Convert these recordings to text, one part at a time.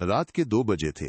रात के 2 बजे थे।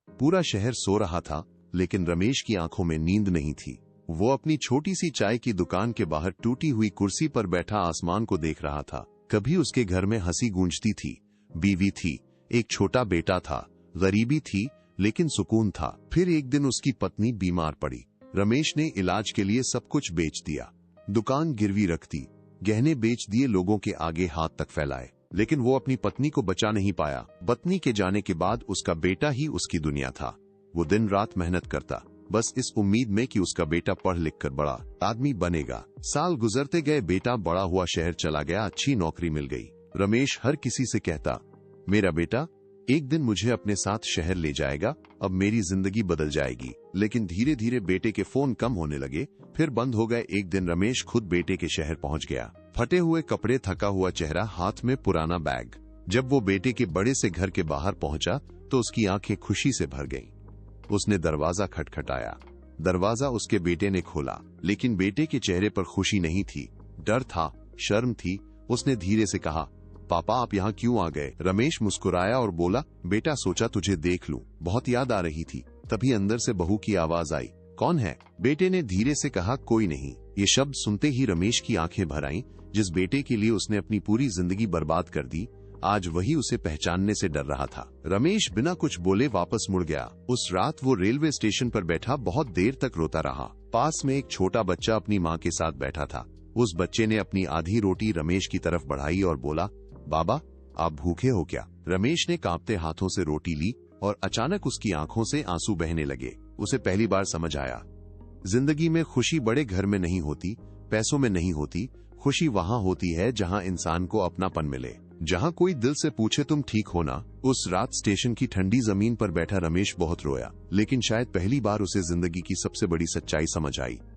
पूरा शहर सो रहा था, लेकिन रमेश की आंखों में नींद नहीं थी। वो अपनी छोटी सी चाय की दुकान के बाहर टूटी हुई कुर्सी पर बैठा आसमान को देख रहा था। कभी उसके घर में हंसी गूंजती थी, बीवी थी, एक छोटा बेटा था, गरीबी थी लेकिन सुकून था। फिर एक दिन उसकी पत्नी बीमार पड़ी। रमेश ने इलाज के लिए सब कुछ बेच दिया, दुकान गिरवी रख दी, गहने बेच दिए, लोगों के आगे हाथ तक फैलाए, लेकिन वो अपनी पत्नी को बचा नहीं पाया। पत्नी के जाने के बाद उसका बेटा ही उसकी दुनिया था। वो दिन रात मेहनत करता, बस इस उम्मीद में कि उसका बेटा पढ़ लिख कर बड़ा आदमी बनेगा। साल गुजरते गए, बेटा बड़ा हुआ, शहर चला गया, अच्छी नौकरी मिल गई। रमेश हर किसी से कहता, मेरा बेटा एक दिन मुझे अपने साथ शहर ले जाएगा, अब मेरी जिंदगी बदल जाएगी। लेकिन धीरे धीरे बेटे के फोन कम होने लगे, फिर बंद हो गए। एक दिन रमेश खुद बेटे के शहर पहुंच गया। फटे हुए कपड़े, थका हुआ चेहरा, हाथ में पुराना बैग। जब वो बेटे के बड़े से घर के बाहर पहुंचा तो उसकी आंखें खुशी से भर गईं। उसने दरवाजा खटखटाया। दरवाजा उसके बेटे ने खोला, लेकिन बेटे के चेहरे पर खुशी नहीं थी, डर था, शर्म थी। उसने धीरे से कहा, पापा आप यहाँ क्यों आ गए? रमेश मुस्कुराया और बोला, बेटा सोचा तुझे देख लूं, बहुत याद आ रही थी। तभी अंदर से बहू की आवाज आई, कौन है? बेटे ने धीरे से कहा, कोई नहीं। ये शब्द सुनते ही रमेश की आंखें भर आईं। जिस बेटे के लिए उसने अपनी पूरी जिंदगी बर्बाद कर दी, आज वही उसे पहचानने से डर रहा था। रमेश बिना कुछ बोले वापस मुड़ गया। उस रात वो रेलवे स्टेशन पर बैठा बहुत देर तक रोता रहा। पास में एक छोटा बच्चा अपनी माँ के साथ बैठा था। उस बच्चे ने अपनी आधी रोटी रमेश की तरफ बढ़ाई और बोला, बाबा आप भूखे हो क्या? रमेश ने कांपते हाथों से रोटी ली और अचानक उसकी आंखों से आंसू बहने लगे। उसे पहली बार समझ आया, जिंदगी में खुशी बड़े घर में नहीं होती, पैसों में नहीं होती। खुशी वहाँ होती है जहाँ इंसान को अपनापन मिले, जहाँ कोई दिल से पूछे तुम ठीक हो ना। उस रात स्टेशन की ठंडी जमीन पर बैठा रमेश बहुत रोया, लेकिन शायद पहली बार उसे जिंदगी की सबसे बड़ी सच्चाई समझ आई।